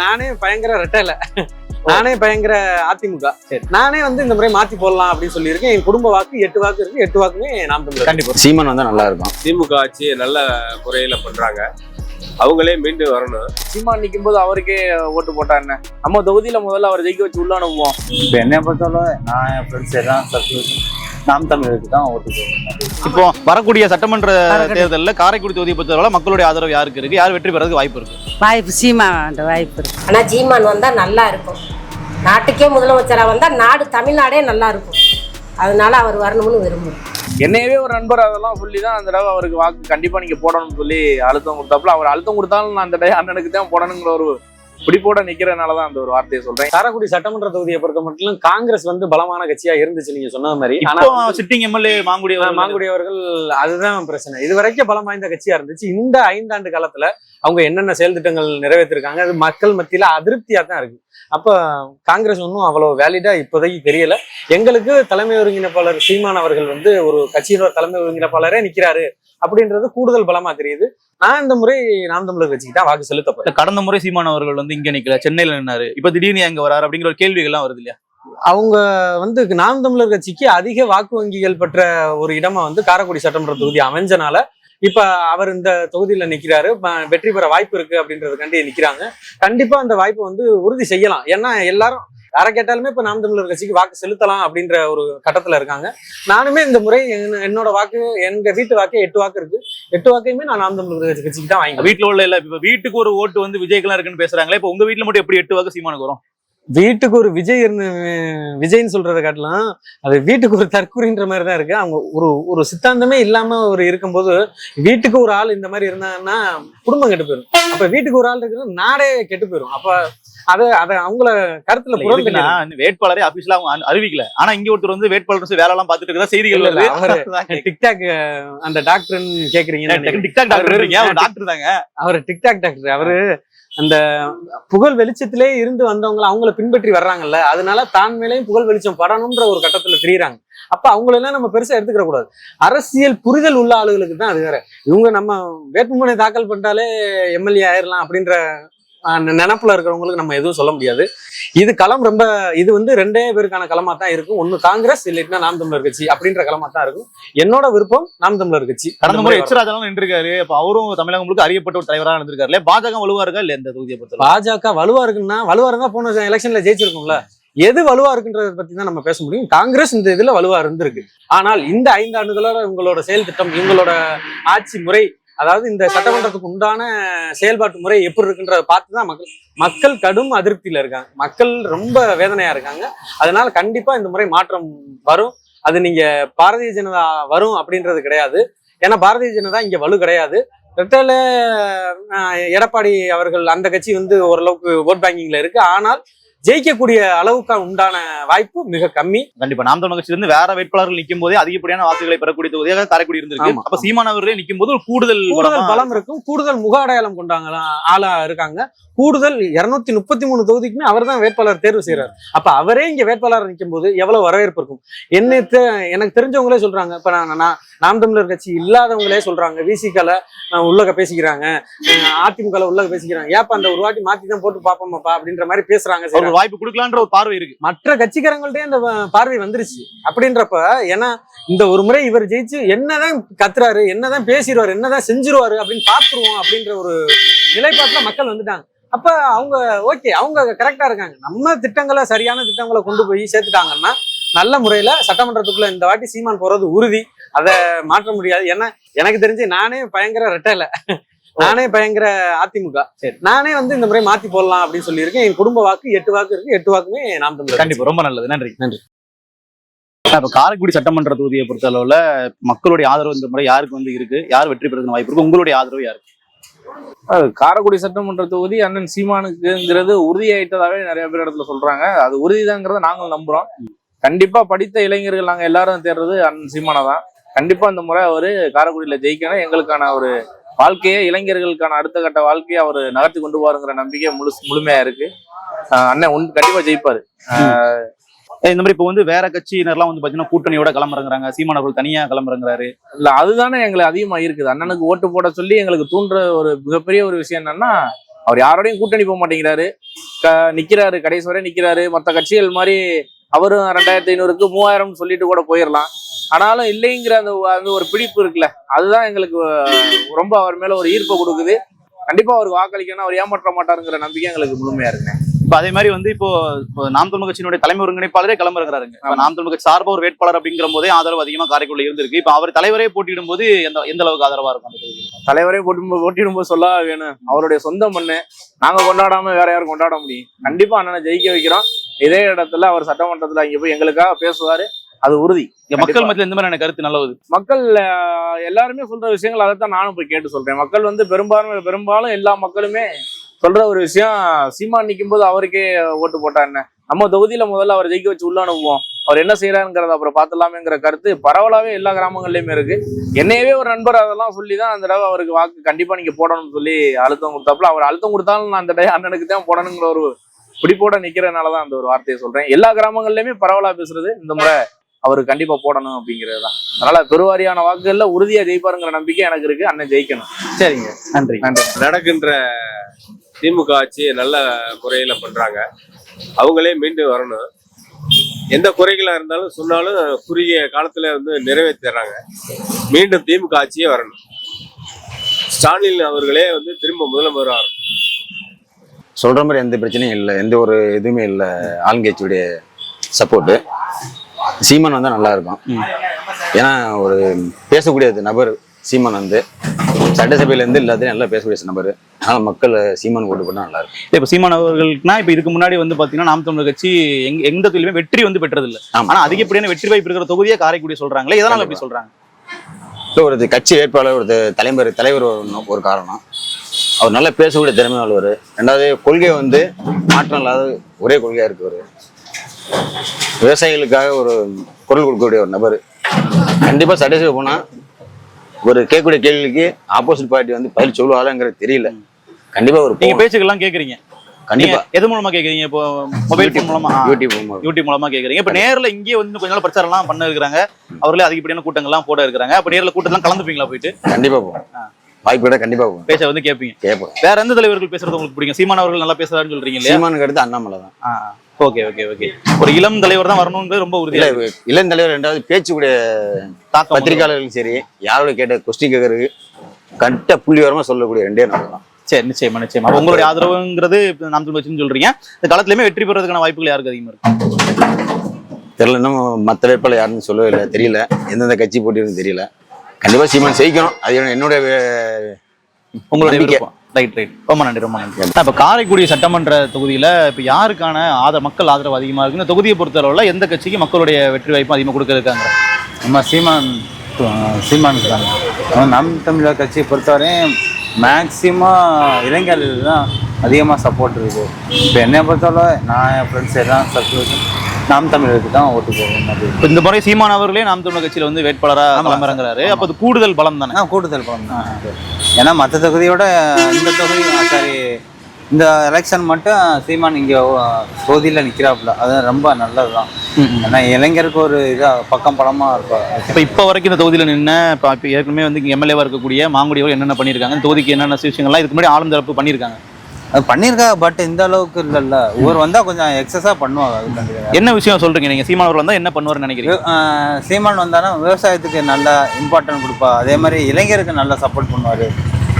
நானே பயங்கர ரெட்டல, நானே பயங்கர அதிமுக. நானே வந்து இந்த முறை மாத்தி போடலாம் அப்படின்னு சொல்லியிருக்கேன். என் குடும்ப வாக்கு 8 வாக்கு இருக்கு. 8 வாக்குமே நாம் தமிழர். கண்டிப்பா சீமான் வந்தா நல்லா இருக்கும். திமுக ஆட்சி நல்ல முறையில பண்றாங்க, அவங்களே மீண்டும் வரணும். சீமான் நிற்கும் போது அவருக்கே ஓட்டு போட்டா என்ன? நம்ம தொகுதியில முதல்ல அவர் ஜெயிக்க வச்சு உள்ள அனுப்புவோம். இப்போ என்ன பார்த்தாலும் நான் என் ஃப்ரெண்ட்ஸ் எல்லாம் நாம் தமிழருக்கு தான் ஓட்டு போடுவேன். இப்போ வரக்கூடிய சட்டமன்ற தேர்தலில் காரைக்குடி தொகுதியை பொறுத்தவரை மக்களுடைய ஆதரவு யாருக்கு இருக்கு, யார் வெற்றி பெறதுக்கு வாய்ப்பு இருக்கு? வாய்ப்பு சீமான் வாய்ப்பு இருக்கு. ஆனா சீமான் வந்தா நல்லா இருக்கும். நாட்டுக்கே முதலமைச்சரா வந்தா நாடே நல்லா இருக்கும். அதனால அவர் வரணும்னு விரும்புறேன். என்னையவே ஒரு நண்பர் அதெல்லாம் சொல்லி தான் அந்த தடவை அவருக்கு வாக்கு கண்டிப்பா நீங்க போடணும்னு சொல்லி அழுத்தம் கொடுத்தாப்புல. அவர் அழுத்தம் கொடுத்தாலும் நான் அந்த அண்ணனுக்கு தான் போடணுங்கிற ஒரு பிடிப்போட நிக்கிறதுனாலதான் அந்த ஒரு வார்த்தையை சொல்றேன். காரைக்குடி சட்டமன்ற தொகுதியை பொறுத்த மட்டும் காங்கிரஸ் வந்து பலமான கட்சியா இருந்துச்சு நீங்க சொன்ன மாதிரி. ஆனா சிட்டிங் எம்எல்ஏ மாங்குடி அவர்கள் அதுதான் பிரச்சனை. இது வரைக்கும் பலம் வாய்ந்த கட்சியா இருந்துச்சு. இந்த 5 ஆண்டு காலத்துல அவங்க என்னென்ன செயல் திட்டங்கள் நிறைவேற்றிருக்காங்க, அது மக்கள் மத்தியில அதிருப்தியா தான் இருக்கு. அப்ப காங்கிரஸ் ஒன்றும் அவ்வளவு வேலிடா இப்போதைக்கு தெரியல. எங்களுக்கு தலைமை ஒருங்கிணைப்பாளர் சீமான் அவர்கள் வந்து ஒரு கட்சியோட தலைமை ஒருங்கிணைப்பாளரே நிக்கிறாரு அப்படின்றது கூடுதல் பலமா தெரியுது. நான் இந்த முறை நாம் தமிழர் கட்சிக்கு தான் வாக்கு செலுத்தப்பட்டேன். கடந்த முறை சீமான் அவர்கள் வந்து இங்க நிக்கல, சென்னையில நின்னாரு, இப்ப திடீர்னு எங்க வராரு அப்படிங்கிற ஒரு கேள்விகள்லாம் வருது இல்லையா? அவங்க வந்து நாம் தமிழர் கட்சிக்கு அதிக வாக்கு வங்கிகள் பெற்ற ஒரு இடமா வந்து காரைக்குடி சட்டமன்ற தொகுதி அமைஞ்சனால இப்ப அவர் இந்த தொகுதியில நிக்கிறாரு, வெற்றி பெற வாய்ப்பு இருக்கு அப்படின்றதுக்காண்டி நிக்கிறாங்க. கண்டிப்பா அந்த வாய்ப்பை வந்து உறுதி செய்யலாம். ஏன்னா எல்லாரும் யாரை கேட்டாலுமே இப்ப நாம் தமிழர் கட்சிக்கு வாக்கு செலுத்தலாம் அப்படின்ற ஒரு கட்டத்துல இருக்காங்க. நானுமே இந்த முறை என்னோட வாக்கு, எங்க வீட்டு வாக்கு 8 வாக்கு இருக்கு. 8 வாக்கையுமே நான் நாம் தமிழர் கட்சிக்கு தான் வாங்கி. வீட்டுல உள்ள இல்ல, இப்ப வீட்டுக்கு ஒரு ஓட்டு வந்து விஜய்க்கெல்லாம் இருக்குன்னு பேசுறாங்களே, இப்ப உங்க வீட்டுல மட்டும் எப்படி 8 வாக்கு சீமானுக்கு வரும்? வீட்டுக்கு ஒரு விஜய்ன்னு சொல்றதை காட்டலாம், அது வீட்டுக்கு ஒரு தற்கொலைன்ற மாதிரி தான் இருக்கு. அவங்க ஒரு சித்தாந்தமே இல்லாம ஒரு இருக்கும்போது வீட்டுக்கு ஒரு ஆள் இந்த மாதிரி இருந்தாங்கன்னா குடும்பம் கெட்டு போயிடும். அப்ப வீட்டுக்கு ஒரு ஆள் இருக்கிறது நாடே கெட்டு போயிடும். அப்ப அதை அவங்கள கருத்துல வேட்பாளரே ஆபீஸ்ல அவங்க அறிவிக்கல. ஆனா இங்க ஒருத்தர் வந்து வேட்பாளர் வேலை எல்லாம் பாத்துட்டு இருக்கிற செய்திகள் இல்ல. அவரு டிக்டாக் அந்த டாக்டர்ன்னு கேக்குறீங்க, டிக்டாக் டாக்டர் தாங்க அவரு. டிக்டாக் டாக்டர் அவரு. அந்த புகழ் வெளிச்சத்திலே இருந்து வந்தவங்க அவங்கள பின்பற்றி வர்றாங்கல்ல, அதனால தான் மேலேயும் புகழ் வெளிச்சம் படணும்ன்ற ஒரு கட்டத்துல தெரியுறாங்க. அப்ப அவங்களெல்லாம் நம்ம பெருசா எடுத்துக்கிற கூடாது. அரசியல் புரிதல் உள்ள ஆளுகளுக்கு தான் அது வேற. இவங்க நம்ம வேட்புமனை தாக்கல் பண்ணிட்டாலே எம்எல்ஏ ஆயிரலாம் அப்படின்ற நினைப்புல இருக்கிறவங்களுக்கு நம்ம எதுவும் சொல்ல முடியாது. இது களம் ரொம்ப, இது வந்து 2 பேருக்கான களமா தான் இருக்கும். ஒண்ணு காங்கிரஸ், இல்லைன்னா நாம் தமிழர் கட்சி அப்படின்ற களமா தான் இருக்கும். என்னோட விருப்பம் நாம் தமிழர் கட்சி. கடந்த முறை எச்ராஜெல்லாம் நின்றுருக்காரு. அப்ப அவரும் தமிழகம் முழுக்க அறியப்பட்ட ஒரு தலைவராக இருந்திருக்காரு. பாஜக வலுவா இருக்கா இல்ல இந்த தொகுதியை பொறுத்த? பாஜக வலுவா இருக்குன்னா, வலுவா இருந்தா போன எலெக்ஷன்ல ஜெயிச்சிருக்கும்ல. எது வலுவா இருக்குன்றத பத்தி தான் நம்ம பேச முடியும். காங்கிரஸ் இந்த இதுல வலுவா இருந்திருக்கு. ஆனால் இந்த 5 ஆண்டுகளோட உங்களோட செயல் திட்டம், இவங்களோட ஆட்சி முறை, அதாவது இந்த சட்டமன்றத்துக்கு உண்டான செயல்பாட்டு முறை எப்படி இருக்குன்றத பார்த்துதான் மக்கள் கடும் அதிருப்தியில இருக்காங்க. மக்கள் ரொம்ப வேதனையா இருக்காங்க. அதனால கண்டிப்பா இந்த முறை மாற்றம் வரும். அது நீங்க பாரதிய ஜனதா வரும் அப்படின்றது கிடையாது. ஏன்னா பாரதிய ஜனதா இங்க வலு கிடையாது. ரெட்டல எடப்பாடி அவர்கள் அந்த கட்சி வந்து ஓரளவுக்கு ஓட் பேங்கிங்ல இருக்கு. ஆனால் ஜெயிக்கக்கூடிய அளவுக்கு உண்டான வாய்ப்பு மிக கம்மி. கண்டிப்பா நாம் தமிழர் கட்சியில இருந்து வேற வேட்பாளர்கள் நிற்கும் போதே அதிகப்படியான வாக்குகளை பெறக்கூடிய தொகுதியாக காரைக்குடி இருந்திருக்கு. அப்ப சீமான் அவர்களே நிற்கும் போது கூடுதல் பலம் இருக்கும். கூடுதல் முக அடையாளம் கொண்டாங்க ஆளா இருக்காங்க. கூடுதல் 233 தொகுதிக்குமே அவர் தான் வேட்பாளர் தேர்வு செய்யறாரு. அப்ப அவரே இங்க வேட்பாளர் நிற்கும் போது எவ்வளவு வரவேற்பு இருக்கும். எனக்கு தெரிஞ்சவங்களே சொல்றாங்க. இப்ப நாம் தமிழர் கட்சி இல்லாதவங்களே சொல்றாங்க, விசிகல உள்ளக பேசிக்கிறாங்க, அதிமுக உள்ளக பேசிக்கிறாங்க. ஏப்பா அந்த ஒரு வாட்டி மாத்தி தான் போட்டு பாப்போமாப்பா அப்படின்ற மாதிரி பேசுறாங்க. ஒரு வாய்ப்பு கொடுக்கலான்ற ஒரு பார்வை இருக்கு. மற்ற கட்சிக்காரங்கள்ட்டே அந்த பார்வை வந்துருச்சு. அப்படின்றப்ப ஏன்னா இந்த ஒரு முறை இவர் ஜெயிச்சு என்னதான் கத்துறாரு, என்னதான் பேசிடுவாரு, என்னதான் செஞ்சிருவாரு அப்படின்னு பாத்துருவோம் அப்படின்ற ஒரு நிலைப்பாட்டுல மக்கள் வந்துட்டாங்க. அப்ப அவங்க ஓகே, அவங்க கரெக்டா இருக்காங்க. நம்ம திட்டங்களை, சரியான திட்டங்களை கொண்டு போய் சேர்த்துட்டாங்கன்னா நல்ல முறையில சட்டமன்றத்துக்குள்ள இந்த வாட்டி சீமான் போறது உறுதி. அதை மாற்ற முடியாது. ஏன்னா எனக்கு தெரிஞ்சு நானே பயங்கர ரெட்டல, நானே பயங்கர அதிமுக. நானே வந்து இந்த முறை மாத்தி போடலாம் அப்படின்னு சொல்லியிருக்கேன். என் குடும்ப வாக்கு 8 வாக்கு இருக்கு. 8 வாக்குமே நாம் தமிழர். கண்டிப்பா ரொம்ப நல்லது. நன்றி. இப்ப காரைக்குடி சட்டமன்ற தொகுதியை பொறுத்த அளவுல மக்களுடைய ஆதரவு இந்த முறை யாருக்கு வந்து இருக்கு, யார் வெற்றி பெறதுக்கு வாய்ப்பு இருக்கு? உங்களுடைய ஆதரவு யாருக்கு? காரைக்குடி சட்டமன்ற தொகுதி அண்ணன் சீமானுக்குங்கிறது உறுதியாயிட்டதாவே நிறைய பேர் இடத்துல சொல்றாங்க. அது உறுதிதாங்கிறத நாங்களும் நம்புறோம். கண்டிப்பா படித்த இளைஞர்கள் நாங்க எல்லாரும் தேடுறது அண்ணன் சீமானை தான். கண்டிப்பா இந்த முறை அவரு காரைக்குடியில ஜெயிக்கணும். எங்களுக்கான ஒரு வாழ்க்கையை, இளைஞர்களுக்கான அடுத்த கட்ட வாழ்க்கையை அவர் நகர்த்தி கொண்டு போவாருங்கிற நம்பிக்கை முழுமையா இருக்கு. அண்ணன் கண்டிப்பா ஜெயிப்பாரு. இந்த மாதிரி இப்போ வந்து வேற கட்சியினர்லாம் வந்து பாத்தீங்கன்னா கூட்டணியோட கிளம்புறாங்க, சீமான் அவர்கள் தனியா கிளம்புறாரு. இல்ல அதுதானே எங்களுக்கு அதிகமா இருக்குது. அண்ணனுக்கு ஓட்டு போட சொல்லி எங்களுக்கு தூண்டுற ஒரு மிகப்பெரிய ஒரு விஷயம் என்னன்னா, அவர் யாரோடையும் கூட்டணி போக மாட்டேங்கிறாரு. நிக்கிறாரு, கடைசி வரை நிக்கிறாரு. மற்ற கட்சிகள் மாதிரி அவரும் 2500க்கு 3000 சொல்லிட்டு கூட போயிடலாம். ஆனாலும் இல்லைங்கிற அந்த அந்த ஒரு பிடிப்பு இருக்குல்ல, அதுதான் எங்களுக்கு ரொம்ப அவர் மேல ஒரு ஈர்ப்பை கொடுக்குது. கண்டிப்பா அவருக்கு வாக்களிக்கணும், அவர் ஏமாற்ற மாட்டாருங்கிற நம்பிக்கை எங்களுக்கு முழுமையா இருக்குங்க. இப்ப அதே மாதிரி வந்து இப்போ நாம் தமிழ் கட்சியினுடைய தலைமை ஒருங்கிணைப்பாளரே கிளம்புறாருங்க. நாம் தமிழ் கட்சி சார்பா ஒரு வேட்பாளர் அப்படிங்கிற போதே ஆதரவு அதிகமா காரைக்குடில இருந்திருக்கு. இப்ப அவர் தலைவரே போட்டியிடும் போது எந்த அளவுக்கு ஆதரவா இருக்கும் அந்த தொகுதியில? தலைவரே போட்டியிடும் போது சொல்ல வேணும், அவருடைய சொந்த மண்ணு, நாங்க கொண்டாடாம வேற யாரும் கொண்டாட முடியும்? கண்டிப்பா அண்ணனை ஜெயிக்க வைக்கிறோம். இதே இடத்துல அவர் சட்டமன்றத்துல அங்க போய் எங்களுக்காக பேசுவாரு, அது உறுதி. மக்கள் மத்தியில் எந்த மாதிரி கருத்து நல்லது? மக்கள் எல்லாருமே சொல்ற விஷயங்கள் அதைத்தான் நானும் போய் கேட்டு சொல்றேன். மக்கள் வந்து பெரும்பாலும் எல்லா மக்களுமே சொல்ற ஒரு விஷயம், சீமான் நிற்கும் போது அவருக்கே ஓட்டு போட்டா என்ன, நம்ம தொகுதியில முதல்ல அவர் ஜெயிக்க வச்சு உள்ள அனுப்புவோம், அவர் என்ன செய்யறாருங்கிறத அப்புறம் பார்த்துலாமேங்கிற கருத்து பரவலாவே எல்லா கிராமங்கள்லயுமே இருக்கு. என்னையவே ஒரு நண்பர் அதெல்லாம் சொல்லிதான் அந்த தடவை அவருக்கு வாக்கு கண்டிப்பா நீங்க போடணும்னு சொல்லி அழுத்தம் கொடுத்தாப்புல. அவர் அழுத்தம் கொடுத்தாலும் நான் அந்த அண்ணனுக்கு தான் போடணுங்கிற ஒரு பிடிப்போட நிக்கிறதுனாலதான் அந்த ஒரு வார்த்தையை சொல்றேன். எல்லா கிராமங்கள்லயுமே பரவலா பேசுறது இந்த முறை அவருக்கு கண்டிப்பா போடணும் அப்படிங்கிறது தான். அதனால பெருவாரியான வாக்குகள்ல உறுதியா ஜெயிப்பாருங்கிற நம்பிக்கை எனக்கு இருக்கு. அண்ணன் ஜெயிக்கணும். சரிங்க, நன்றி. நடக்கின்ற திமுக ஆட்சி நல்ல முறையில பண்றாங்க. அவங்களே மீண்டும் வரணும். எந்த குறைகளா இருந்தாலும் சொன்னாலும் குறுகிய காலத்துல வந்து நிறைவேற்றுறாங்க. மீண்டும் திமுக ஆட்சியே வரணும். ஸ்டாலின் அவர்களே வந்து திரும்ப முதலமைச்சர் ஆகணும். சொல்ற மாதிரி எந்த பிரச்சனையும் இல்லை, எந்த ஒரு இதுவுமே இல்லை. ஆளுங்கட்சியுடைய சப்போர்ட்டு சீமான் வந்தால் நல்லா இருக்கும். ஏன்னா ஒரு பேசக்கூடிய நபர் சீமான் வந்து சட்டசபையிலேருந்து எல்லாத்தையும் நல்லா பேசக்கூடிய நபர். அதனால் மக்கள் சீமான் ஓட்டு போட்டால் நல்லா இருக்கும். இப்போ சீமான் அவர்களுக்குனா இப்போ இதுக்கு முன்னாடி வந்து பார்த்தீங்கன்னா நாம் தமிழர் கட்சி எந்த தொழிலுமே வெற்றி வந்து பெற்றதில்லை. ஆனால் அதிகப்படியான வெற்றி வாய்ப்பு இருக்கிற தொகுதியை காரைக்குடி சொல்றாங்களே, எதனால் அப்படி சொல்றாங்க? ஒரு கட்சி வேட்பாளர், ஒரு தலைவர் ஒரு காரணம். அவர் நல்லா பேசக்கூடிய திறமை உள்ளவர். ரெண்டாவது கொள்கை வந்து மாற்றம் இல்லாத ஒரே கொள்கையா இருக்கவர். விவசாயிகளுக்காக ஒரு குரல் கொடுக்கக்கூடிய ஒரு நபர். கண்டிப்பா சட்டசபை போனா ஒரு கேட்கக்கூடிய கேள்விக்கு ஆப்போசிட் பார்ட்டி வந்து பதில் சொல்லுவாங்கங்கிறது தெரியல. கண்டிப்பா ஒரு நீங்க பேச்சுக்கெல்லாம் கேக்குறீங்க. கண்டிப்பா எது மூலமா கேக்குறீங்க? இப்போ மொபைல் போன் மூலமா, யூடியூப் மூலமா கேக்குறீங்க. இப்ப நேர்ல இங்கே வந்து கொஞ்ச நாள் பிரச்சாரம் எல்லாம் பண்ண இருக்கிறாங்க. அவர்களே அதிகப்படியான கூட்டங்கள்லாம் போட இருக்கிறாங்க. அப்ப நேர்ல கூட்டம்லாம் கலந்துப்பீங்களா? போயிட்டு கண்டிப்பா போவோம். வாய்ப்பு கண்டிப்பா போவோம். பேச வந்து கேட்போம். வேற எந்த தலைவர்கள் பேசுறது உங்களுக்கு பிடிக்கும்? சீமான் அவர்கள் நல்லா பேசுறாருன்னு சொல்றீங்க இல்லையா? சீமானுக்கு அடுத்து அண்ணாமலை தான். ஓகே. ஒரு இளம் தலைவர் தான் வரணும்ன்றது ரொம்ப உறுதியா. இளம் தலைவர். ரெண்டாவது பேச்சுக்கூடிய பத்திரிகையாளர்களும் சரி, யாரோட கேட்ட கொஸ்டின் கேட்கறதுக்கு கரெக்டா புள்ளிவரமா சொல்லக்கூடிய ரெண்டே நபர் தான். சரி, நிச்சயமா. உங்களுடைய ஆதரவுங்கிறது நாம் தமிழ் கட்சின்னு சொல்றீங்க. இந்த காலத்திலுமே வெற்றி பெறதுக்கான வாய்ப்புகள் யாருக்கு அதிகமா இருக்கு? தெரியல. இன்னும் மற்ற வேட்பாளர் யாருன்னு சொல்லவே இல்லை. தெரியல எந்தெந்த கட்சி போட்டிருக்குன்னு தெரியல. கண்டிப்பா சீமான் ஜெயிக்கணும். அது என்னுடைய உங்களுடைய விருப்பம். ரைட். ரொம்ப நன்றி. இப்ப காரைக்குடி சட்டமன்ற தொகுதியில இப்ப யாருக்கான மக்கள் ஆதரவு அதிகமா இருக்கு? இந்த தொகுதியை பொறுத்தளவுல எந்த கட்சிக்கு மக்களுடைய வெற்றி வாய்ப்பு அதிகமா கொடுக்க இருக்காங்க? நம்ம சீமானுக்கு தாங்க. நம் தமிழர் கட்சியை பொறுத்தவரையும் மேக்சிமம் இளைஞர்கள் தான் அதிகமாக சப்போர்ட் இருக்குது. இப்போ என்னை பொறுத்தவரை நான் என் ஃப்ரெண்ட்ஸ் எல்லாம் நாம் தமிழருக்கு தான் ஓட்டு போகணும். இப்போ இந்த முறை சீமான் அவர்களே நாம் தமிழர் கட்சியில் வந்து வேட்பாளராக களமிறங்குறாரு. அப்போ அது கூடுதல் பலம் தானே? கூடுதல் பலம் தான். ஏன்னா மற்ற தொகுதியோட இந்த தொகுதி இந்த எலெக்ஷன் மட்டும் சீமான் இங்கே தொகுதியில் நிற்கிறாப்புல, அது ரொம்ப நல்லது தான். ஏன்னா இளைஞருக்கு ஒரு இதாக பக்கம் பலமாக இருக்கும். இப்போ வரைக்கும் இந்த தொகுதியில் நின்று இப்போ ஏற்கனவே வந்து எம்எல்ஏவாக இருக்கக்கூடிய மாங்குடியவர் என்னென்ன பண்ணியிருக்காங்க, தொகுதிக்கு என்னென்ன விஷயங்கள்லாம் இதுக்கு முன்னாடி ஆளும் தரப்பு பண்ணியிருக்காங்க? அது பண்ணியிருக்காங்க, பட் இந்த அளவுக்கு இல்லைல்ல. ஒவ்வொரு வந்தால் கொஞ்சம் எக்ஸஸாக பண்ணுவாங்க. அது என்ன விஷயம் சொல்கிறீங்க நீங்கள்? சீமான் அவர் வந்தால் என்ன பண்ணுவார்னு நினைக்கிறீங்க? சீமான் வந்தாலும் விவசாயத்துக்கு நல்ல இம்பார்ட்டன்ட் கொடுப்பா. அதே மாதிரி இளைஞருக்கு நல்லா சப்போர்ட் பண்ணுவார்.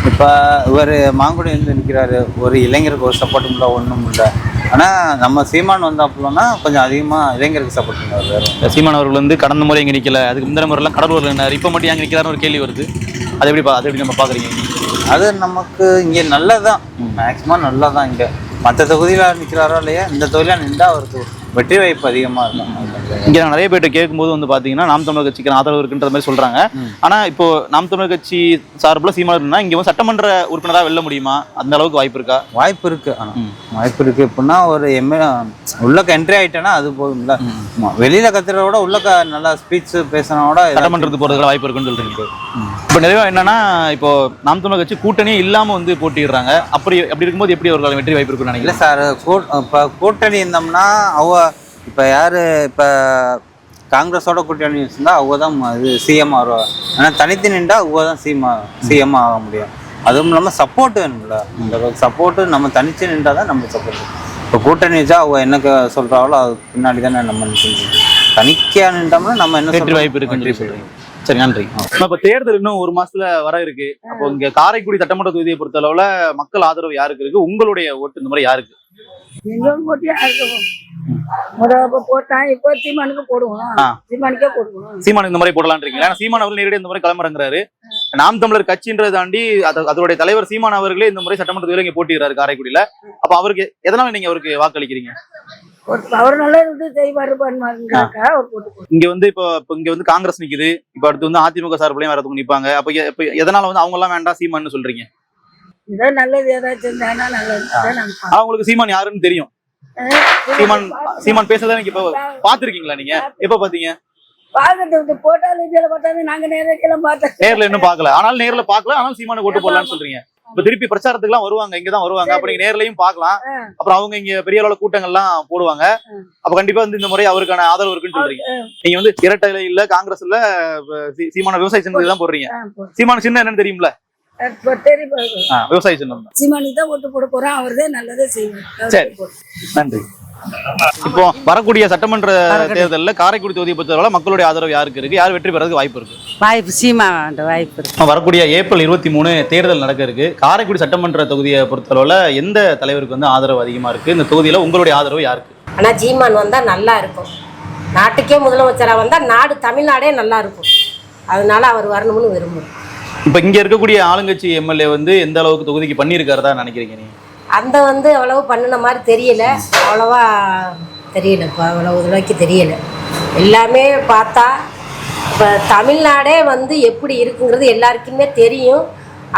இப்போ இவர் மாங்குடி வந்து நிற்கிறாரு, ஒரு இளைஞருக்கு ஒரு சப்போர்ட்டும் இல்லை, ஒன்றும் இல்லை. ஆனால் நம்ம சீமான் வந்தாப்புலன்னா கொஞ்சம் அதிகமாக இளைஞருக்கு சப்போர்ட் பண்ணுவார். வேறு சீமான் அவர்கள் வந்து கடந்த முறை இங்கே நிற்கல, அதுக்கு முந்தின முறைலாம் கடலூரில் நின்னார், இப்போ மட்டும் எங்கே நிற்கிறாருன்னு ஒரு கேள்வி வருது. அது எப்படி நம்ம பார்க்குறீங்க? அது நமக்கு இங்கே நல்லதான், மேக்ஸிமம் நல்லதான். இங்கே மற்ற தொகுதியில் நிற்கிறாரோ இல்லையா, இந்த தொகுதியில் நின்றா அவருக்கு வெற்றி வாய்ப்பு அதிகமாக இருக்கும். இங்கே நான் நிறைய பேர்ட்ட கேட்கும்போது வந்து பார்த்தீங்கன்னா நாம் தமிழர் கட்சிக்கு ஆதரவு இருக்குன்ற மாதிரி சொல்கிறாங்க. ஆனால் இப்போ நாம் தமிழர் கட்சி சார்பில் சீமானா இங்கே வந்து சட்டமன்ற உறுப்பினராக வெல்ல முடியுமா? அந்த அளவுக்கு வாய்ப்பு இருக்கா? வாய்ப்பு இருக்கு. வாய்ப்பு இருக்கு. எப்படின்னா ஒரு உள்ளக்க என்ட்ரி ஆகிட்டேன்னா அது போதும்ல. வெளியில கத்துறத விட உள்ளக்க நல்லா ஸ்பீச் பேசினோட சட்டமன்றத்துக்கு போகிறதுக்கு வாய்ப்பு இருக்குன்னு சொல்றீங்க. இப்போ நிறைய என்னன்னா, இப்போ நாம் தமிழர் கட்சி கூட்டணியே இல்லாமல் வந்து போட்டிடுறாங்க. அப்படி இருக்கும்போது எப்படி ஒரு வெற்றி வாய்ப்பு இருக்குன்னு நினைக்கிறேன்? இல்லை சார், இப்போ கூட்டணி இருந்தோம்னா இப்போ யார் இப்போ காங்கிரஸோட கூட்டணி வச்சுருந்தா அவங்க தான் இது சிஎம் ஆகும். ஆனால் தனித்து நின்றா அவங்க தான் சிஎம் ஆக முடியும். அதுவும் இல்லாமல் சப்போர்ட்டு வேணும்ல. இந்த சப்போர்ட்டு நம்ம தனித்து நின்றா தான் நம்ம சப்போர்ட். இப்போ கூட்டணி வச்சா அவங்க என்ன சொல்றாங்களோ அது பின்னாடி தானே நம்ம தனிக்கையா நின்றோம்னா நம்ம என்ன வெற்றி வாய்ப்பு இருக்குன்னு சொல்லி சொல்றீங்க. சரி, நன்றி. இப்ப தேர்தல் இன்னும் ஒரு மாசத்துல வர இருக்கு. அப்போ இங்க காரைக்குடி சட்டமன்ற தொகுதியை பொறுத்த அளவுல மக்கள் ஆதரவு யாருக்கு இருக்கு? உங்களுடைய ஓட்டு இந்த முறை யாருக்கு? எங்களும் போட்டி யாருக்கு முதல்ல போட்டா இப்போ சீமானுக்கு போடுவோம். சீமானுக்கே போடுவோம். சீமான் இந்த முறை போடலான்னு இருக்கீங்க. ஏன்னா சீமான் அவர்கள் நேரடியாக இந்த முறை களமிறங்குறாரு. நாம் தமிழர் கட்சின்றதை தாண்டி அதோடைய தலைவர் சீமான் அவர்களே இந்த முறை சட்டமன்ற தொகுதியில இங்க போட்டிடுறாரு காரைக்குடியில. அப்ப அவருக்கு எதனால நீங்க அவருக்கு வாக்களிக்கிறீங்க? அவர் நல்லா இருந்து செய்வாரு பண்ணுவாருங்கிறதுக்காக அவர் போட்டு. இங்க வந்து இப்போ இங்க வந்து காங்கிரஸ் நிக்குது. இப்ப அடுத்து வந்து அதிமுக சார்பிலையும் வரதுக்கு நிப்பாங்க. அப்ப எதனால வந்து அவங்க எல்லாம் வேண்டாம் சீமான்னு சொல்றீங்க? ஏதோ நல்லது ஏதாச்சும் இருந்தாங்கன்னா நல்லது. அவங்களுக்கு சீமான் யாருன்னு தெரியும். சீமான் பேசுறதா நீங்க இப்ப பாத்துருக்கீங்களா? நீங்க எப்ப பாத்தீங்க? பாக்குறது போட்டாலும் இதுல பார்த்தாலும் நாங்க நேரில் பார்த்தோம். நேர்ல இன்னும் பாக்கல. ஆனால் நேர்ல பாக்கல. ஆனால் சீமானுக்கு ஓட்டு போடலாம்னு சொல்றீங்க. இப்ப திருப்பி பிரச்சாரத்துக்கு எல்லாம் வருவாங்க, இங்கதான் வருவாங்க. அப்ப நீங்க நேர்லயும் பாக்கலாம். அப்புறம் அவங்க இங்க பெரிய அளவுல கூட்டங்கள் எல்லாம் போடுவாங்க. அப்ப கண்டிப்பா வந்து இந்த முறை அவருக்கான ஆதரவு இருக்குன்னு சொல்றீங்க. நீங்க வந்து இரட்டை இல்ல காங்கிரஸ் இல்ல சீமான விவசாய சின்னத்துக்கு தான் போடுறீங்க. சீமான சின்னம் என்னன்னு தெரியும்ல? விவசாய சின்னம். சீமானுக்கு தான் ஓட்டு போட போறோம். அவர்தான் நல்லதே செய்வார். சரி, நன்றி. இப்போ வரக்கூடிய சட்டமன்ற தேர்தலில் காரைக்குடி தொகுதியை பொறுத்தவரை மக்களுடைய ஆதரவு யாருக்கு இருக்கு? யார் வெற்றி பெறதுக்கு வாய்ப்பு இருக்கு? வாய்ப்பு சீமான் வாய்ப்பு இருக்கு. வரக்கூடிய ஏப்ரல் 23 தேர்தல் நடக்க இருக்கு. காரைக்குடி சட்டமன்ற தொகுதியை பொறுத்தளவுல எந்த தலைவருக்கு வந்து ஆதரவு அதிகமா இருக்கு? இந்த தொகுதியில உங்களுடைய ஆதரவு யாருக்கு? ஆனா சீமான் வந்தா நல்லா இருக்கும். நாட்டுக்கே முதலமைச்சரா வந்தா நாடு தமிழ்நாடே நல்லா இருக்கும். அதனால அவர் வரணும்னு விரும்புறேன். இப்ப இங்க இருக்கக்கூடிய ஆளுங்கட்சி எம்எல்ஏ வந்து எந்த அளவுக்கு தொகுதிக்கு பண்ணியிருக்காரதா நினைக்கிறீங்க நீங்க? அந்த வந்து அவ்வளவு பண்ணின மாதிரி தெரியல. அவ்வளவா தெரியல. இப்போ அவ்வளவு இதுவரைக்கு தெரியல. எல்லாமே பார்த்தா இப்போ தமிழ்நாடே வந்து எப்படி இருக்குங்கிறது எல்லாருக்குமே தெரியும்.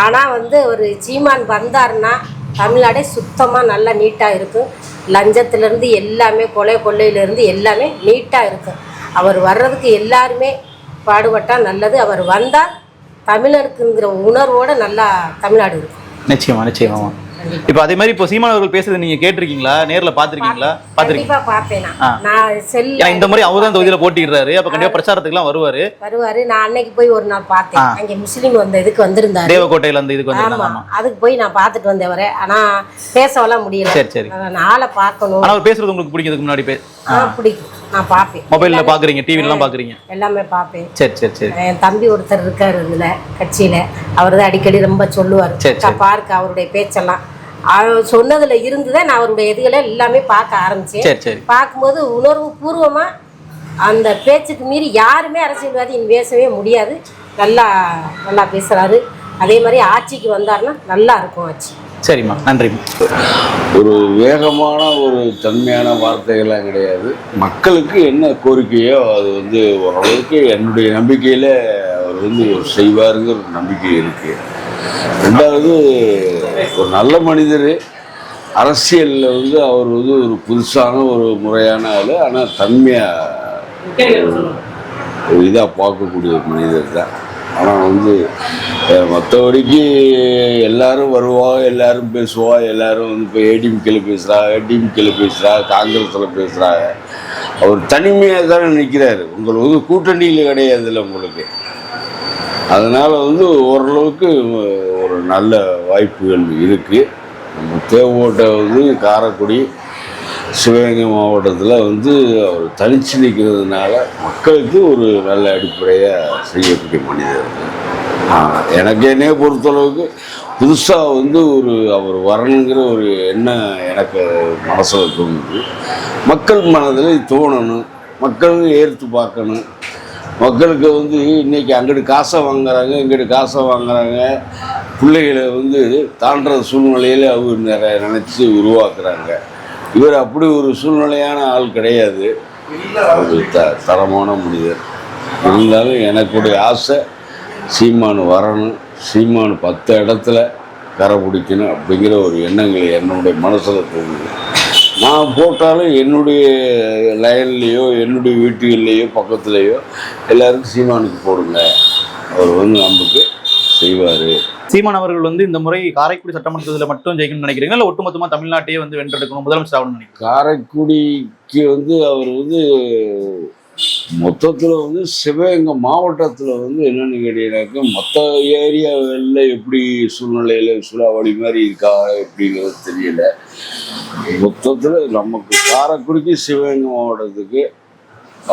ஆனால் வந்து ஒரு சீமான் வந்தாருன்னா தமிழ்நாடே சுத்தமாக நல்லா நீட்டாக இருக்கும். லஞ்சத்துலேருந்து எல்லாமே கொள்ளையிலேருந்து எல்லாமே நீட்டாக இருக்கும். அவர் வர்றதுக்கு எல்லாருமே பாடுபட்டால் நல்லது. அவர் வந்தால் தமிழருக்குங்கிற உணர்வோடு நல்லா தமிழ்நாடு இருக்கும். நிச்சயமா. இப்ப அதே மாதிரி இப்போ சீமான் அவர்கள் பேசுறது நீங்க கேட்டிருக்கீங்களா? நேர்ல பாத்திருக்கீங்களா? கண்டிப்பா பாப்பேன். நான் இந்த மாதிரி அவர் தான் தொகுதியில போட்டிடுறாரு. அப்ப கண்டிப்பா பிரச்சாரத்துக்கு எல்லாம் வருவாரு. நான் அன்னைக்கு போய் ஒரு நாள் பார்த்தேன். அங்க முஸ்லீம் வந்த இதுக்கு வந்திருந்தாரு. தேவக்கோட்டையில அந்த இதுக்கு வந்திருந்தாங்க. அதுக்கு போய் நான் பார்த்துட்டு வந்தவரை. ஆனா பேசவெல்லாம் முடியல. சரி. ஆளை பார்க்கணும். ஆனா அவர் பேசுறது உங்களுக்கு பிடிக்கிறதுக்கு முன்னாடி பிடிக்கும். நான் பாப்பேன். மொபைல்ல பாக்குறீங்க, டிவில எல்லாம் பாக்குறீங்க? எல்லாமே பாப்பேன். சரி. என் தம்பி ஒருத்தர் இருக்காரு இதுல கட்சியில. அவர் தான் அடிக்கடி ரொம்ப சொல்லுவார். பாருக்க அவருடைய பேச்செல்லாம் அவர் சொன்னதுல இருந்துதான் நான் அவருடைய இதுகளை எல்லாமே பார்க்க ஆரம்பிச்சேன். பார்க்கும்போது உணர்வு பூர்வமா அந்த பேச்சுக்கு மீறி யாருமே அரசியல்வாதி பேசவே முடியாது. நல்லா பேசுறாரு. அதே மாதிரி ஆட்சிக்கு வந்தாருன்னா நல்லா இருக்கும் ஆட்சி. சரிம்மா, நன்றி. ஒரு வேகமான ஒரு தன்மையான வார்த்தைகள்லாம் கிடையாது. மக்களுக்கு என்ன கோரிக்கையோ அது வந்து ஓரளவுக்கு என்னுடைய நம்பிக்கையில் அவர் வந்து செய்வாருங்கிற ஒரு நம்பிக்கை இருக்கு. ரெண்டாவது, ஒரு நல்ல மனிதர். அரசியலில் வந்து அவர் வந்து ஒரு புதுசான ஒரு முறையான ஆள். ஆனால் தன்மையாக இதாக பார்க்கக்கூடிய ஒரு மனிதர் தான். ஆனால் வந்து மற்றபடிக்கு எல்லாரும் வருவாங்க, எல்லாரும் பேசுவா, எல்லாரும் வந்து இப்போ ஏடிஎம்கேல பேசுகிறா, காங்கிரஸில் பேசுகிறாங்க. அவர் தனிமையாக தானே நிற்கிறாரு. உங்களுக்கு வந்து கூட்டணியில் கிடையாதுல்ல உங்களுக்கு. அதனால் வந்து ஓரளவுக்கு ஒரு நல்ல வாய்ப்புகள் இருக்குது. நம்ம தேவோட்டை வந்து காரைக்குடி சிவகங்கை மாவட்டத்தில் வந்து அவர் தனிச்சு நிற்கிறதுனால மக்களுக்கு ஒரு நல்ல அடிப்படையாக செய்யக்கூடிய மனிதர். எனக்கு என்னைய பொறுத்தளவுக்கு புதுசாக வந்து அவர் வரணுங்கிற ஒரு எண்ணம் எனக்கு மனசில் தோணுது. மக்கள் மனதில் தோணணும், மக்கள் ஏற்று பார்க்கணும். மக்களுக்கு வந்து இன்றைக்கி அங்கிட்டு காசை வாங்குறாங்க, இங்கிட்டு காசை வாங்குறாங்க. பிள்ளைகளை வந்து தாண்டுற சூழ்நிலையில் அவர் நிறைய நினச்சி உருவாக்குறாங்க. இவர் அப்படி ஒரு சூழ்நிலையான ஆள் கிடையாது. ஒரு தரமான மனிதர். இருந்தாலும் எனக்குடைய ஆசை சீமான் வரணும், சீமான் 10 இடத்துல கரை பிடிக்கணும் அப்படிங்கிற ஒரு எண்ணங்கள் என்னுடைய மனசில் தோணுது. நான் போட்டாலும் என்னுடைய லைன்லேயோ என்னுடைய வீட்டுகள்லேயோ பக்கத்துலேயோ எல்லாருக்கும் சீமானுக்கு போடுங்க, அவர் வந்து நமக்கு செய்வார். சீமான் அவர்கள் வந்து இந்த முறை காரைக்குடி சட்டமன்றத்தில் மட்டும் ஜெயிக்கணும்னு நினைக்கிறீங்களா, இல்லை ஒட்டுமொத்தமாக தமிழ்நாட்டையே வந்து வென்றெடுக்கணும், முதலமைச்சர் ஆகணும்னு நினைக்கிறேன்? காரைக்குடிக்கு வந்து அவர் வந்து மொத்தத்துல வந்து சிவகங்கை மாவட்டத்துல வந்து என்னன்னு கேட்டீங்கன்னாக்க மற்ற ஏரியாவில் எப்படி சூழ்நிலையில சூறாவளி மாதிரி இருக்கா எப்படிங்கிறது தெரியல. மொத்தத்துல நமக்கு காரைக்குடிக்கு சிவகங்கை மாவட்டத்துக்கு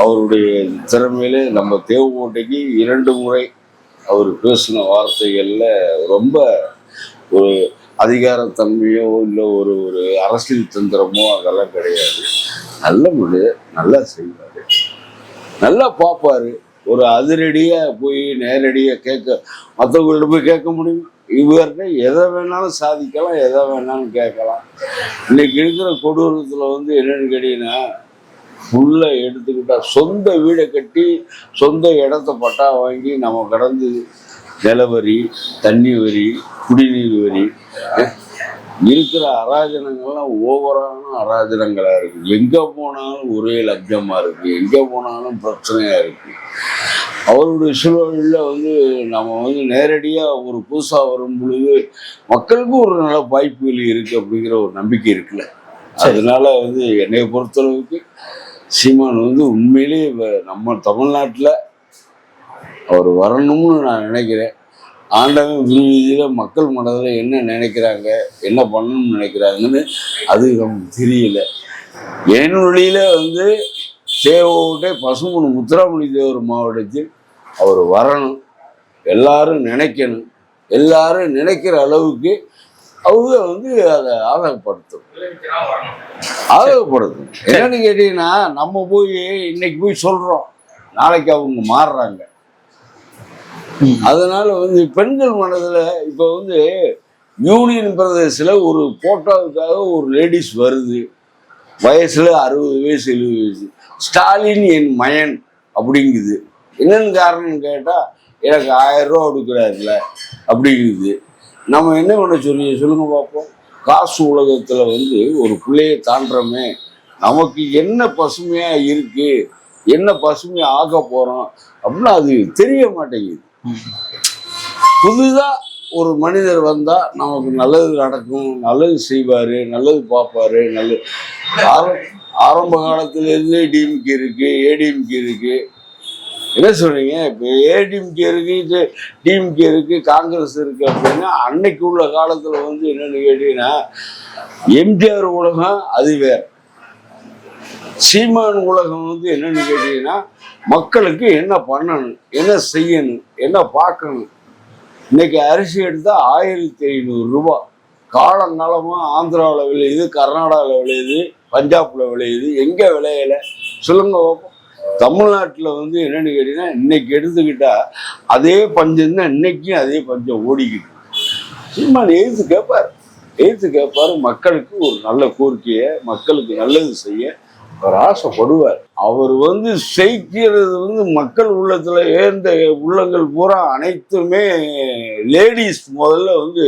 அவருடைய திறமையில நம்ம தேவக்கோட்டைக்கு 2 முறை அவர் பேசின வார்த்தைகள்ல ரொம்ப ஒரு அதிகாரத்தன்மையோ இல்லை ஒரு ஒரு அரசியல் தந்திரமோ அதெல்லாம் கிடையாது. நல்ல மனிதர், நல்லா செய்வாரு, நல்லா பார்ப்பாரு. ஒரு அதிரடியா போய் நேரடியா கேட்க மற்றவங்கள்ட்ட போய் கேட்க முடியும்? இவர்கிட்ட எதை வேணாலும் சாதிக்கலாம், எதை வேணாலும் கேட்கலாம். இன்னைக்கு இருக்கிற கொடூரத்துல வந்து என்னன்னு கேட்டீங்கன்னா ஃபுல்லா எடுத்துக்கிட்டா சொந்த வீடை கட்டி சொந்த இடத்த பட்டா வாங்கி நம்ம கடந்து நிலவரி, தண்ணி வரி, குடிநீர் வரி, இருக்கிற அராஜனங்கள்லாம் ஓவரான அராஜனங்களா இருக்கு. எங்க போனாலும் ஒரே லட்சமா இருக்கு, எங்க போனாலும் பிரச்சனையா இருக்கு. அவருடைய சூழலில் வந்து நம்ம வந்து நேரடியா ஒரு புதுசா வரும் பொழுது மக்களுக்கும் ஒரு நல்ல வாய்ப்புகள் இருக்கு அப்படிங்கிற ஒரு நம்பிக்கை இருக்குல்ல. அதனால வந்து என்னை பொறுத்தளவுக்கு சீமான் வந்து உண்மையிலேயே நம்ம தமிழ்நாட்டில் அவர் வரணும்னு நான் நினைக்கிறேன். ஆண்டவன் விரும்பியில மக்கள் மனதில் என்ன நினைக்கிறாங்க, என்ன பண்ணணும்னு நினைக்கிறாங்கன்னு அது நமக்கு தெரியல. என் வழியில வந்து தேவோட்டை பசுமன் முத்துராமலிங்க தேவர் மாவட்டத்தில் அவர் வரணும், எல்லாரும் நினைக்கணும். எல்லாரும் நினைக்கிற அளவுக்கு அவங்க வந்து அதை ஆதரப்படுத்தணும். என்னன்னு கேட்டீங்கன்னா நம்ம போய் இன்னைக்கு போய் சொல்றோம், நாளைக்கு அவங்க மாறுறாங்க. அதனால வந்து பெண்கள் மனதுல இப்ப வந்து யூனியன் பிரதேசத்துல ஒரு போட்டோவுக்காக ஒரு லேடிஸ் வருது, வயசுல 60 வயசு 70 வயசு, ஸ்டாலின் என் மயன் அப்படிங்குது. என்னன்னு காரணம் கேட்டா எனக்கு 1000 ரூபா கொடுக்குறாருல அப்படிங்குது. நம்ம என்ன பண்ண சொல்லுங்க பார்ப்போம். காசு உலகத்துல வந்து ஒரு பிள்ளையை தாண்டறமே, நமக்கு என்ன பசுமையா இருக்கு, என்ன பசுமையா ஆக போறோம் அப்படின்னு அது தெரிய மாட்டேங்குது. புதுதா ஒரு மனிதர் வந்தா நமக்கு நல்லது நடக்கும், நல்லது செய்வாரு, நல்லது பார்ப்பாரு. நல்லது ஆரம்ப காலத்துல இருந்து டிஎம்கே இருக்கு, ஏடிஎம்கே இருக்கு. என்ன சொல்றீங்க? இப்போ ஏடிஎம்கே இருக்கு, டிஎம்கே இருக்கு, காங்கிரஸ் இருக்கு அப்படின்னா அன்னைக்கு உள்ள காலத்துல வந்து என்னன்னு கேட்டீங்கன்னா எம்ஜிஆர் உலகம் அது வேற, சீமான் உலகம் வந்து என்னன்னு கேட்டீங்கன்னா மக்களுக்கு என்ன பண்ணணும், என்ன செய்யணும், என்ன பார்க்கணும். இன்னைக்கு அரிசி எடுத்தா 1500 ரூபாய். காலங்காலமா ஆந்திராவில் விளையுது, கர்நாடகாவில் விளையுது, பஞ்சாப்ல விளையுது, எங்க விளையல சொல்லுங்க பார்ப்போம். தமிழ்நாட்டில் வந்து என்னன்னு கேட்டீங்கன்னா இன்னைக்கு எடுத்துக்கிட்டா அதே பஞ்சம் தான் இன்னைக்கும் அதே பஞ்சம் ஓடிக்கிட்டு. சீமான் எதிர்த்து கேட்பாரு, மக்களுக்கு ஒரு நல்ல கோரிக்கையை, மக்களுக்கு நல்லது செய்ய அவர் ஆசைப்படுவார். அவர் வந்து செய்கிறது வந்து மக்கள் உள்ளத்துல ஏந்த உள்ளங்கள் பூரா அனைத்துமே லேடிஸ் முதல்ல வந்து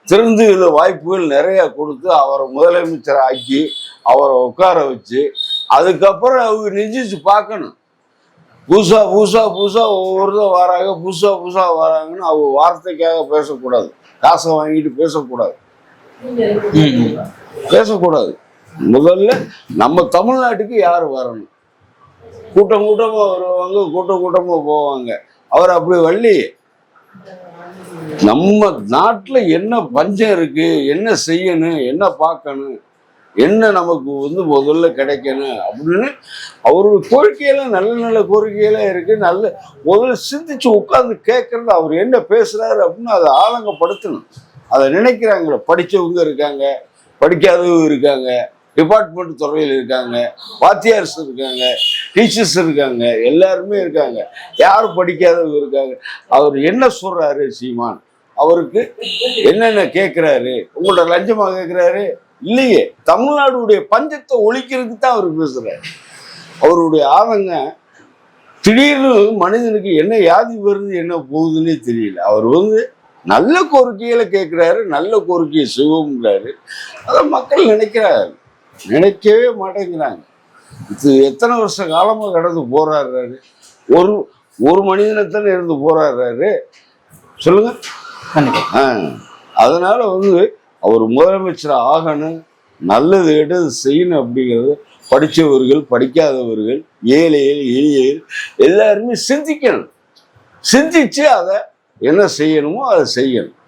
திறந்து வாய்ப்புகள் நிறைய கொடுத்து அவரை முதலமைச்சர் ஆக்கி அவரை உட்கார வச்சு அதுக்கப்புறம் அவங்க நெஞ்சிச்சு பார்க்கணும். புதுசா ஒவ்வொருத்தர் வராங்க, புதுசா வராங்கன்னு அவங்க வார்த்தைக்காக பேசக்கூடாது, காசை வாங்கிட்டு பேசக்கூடாது. முதல்ல நம்ம தமிழ்நாட்டுக்கு யார் வரணும்? கூட்டமா வருவாங்க, கூட்டமா போவாங்க. அவர் அப்படி வள்ளியே நம்ம நாட்டுல என்ன பஞ்சம் இருக்கு, என்ன செய்யணும், என்ன பார்க்கணும், என்ன நமக்கு வந்து முதல்ல கிடைக்கணும் அப்படின்னு அவரோட கோரிக்கையெல்லாம் நல்ல கோரிக்கையெல்லாம் இருக்கு. நல்ல முதல்ல சிந்திச்சு உட்கார்ந்து கேட்கறது, அவர் என்ன பேசுறாரு அப்படின்னு அதை ஆழங்கப்படுத்தணும். அதை நினைக்கிறாங்களே, படிச்சவங்க இருக்காங்க, படிக்காதவங்க இருக்காங்க, டிபார்ட்மெண்ட் துறையில் இருக்காங்க, வாத்தியார்ஸ் இருக்காங்க, டீச்சர்ஸ் இருக்காங்க, எல்லாருமே இருக்காங்க. யாரும் படிக்காதவங்க இருக்காங்க. அவர் என்ன சொல்றாரு சீமான், அவருக்கு என்னென்ன கேட்கிறாரு? உங்கள்ட்ட லஞ்சமா கேட்கிறாரு? இல்லையே. தமிழ்நாடுடைய பஞ்சத்தை ஒழிக்கிறதுக்கு தான் அவர் பேசுறாரு. அவருடைய ஆதங்கம் திடீர்னு மனிதனுக்கு என்ன வியாதி வருது, என்ன போகுதுன்னே தெரியல. அவர் வந்து நல்ல கோரிக்கையில கேட்கிறாரு, நல்ல கோரிக்கையை செய்வோம்ங்கிறாரு. அதை மக்கள் நினைக்கவே மாட்டேங்கிறாங்க. இது எத்தனை வருஷ காலமா கடந்து போராடுறாரு, ஒரு மனிதனைத்தானே இருந்து போராடுறாரு சொல்லுங்க. அதனால வந்து அவர் முதலமைச்சர் ஆகணும், நல்லது கெட்டது செய்யணும் அப்படிங்கிறது படித்தவர்கள் படிக்காதவர்கள் ஏழைகள் எளியர்கள் எல்லாருமே சிந்திக்கணும். சிந்திச்சு அதை என்ன செய்யணுமோ அதை செய்யணும்.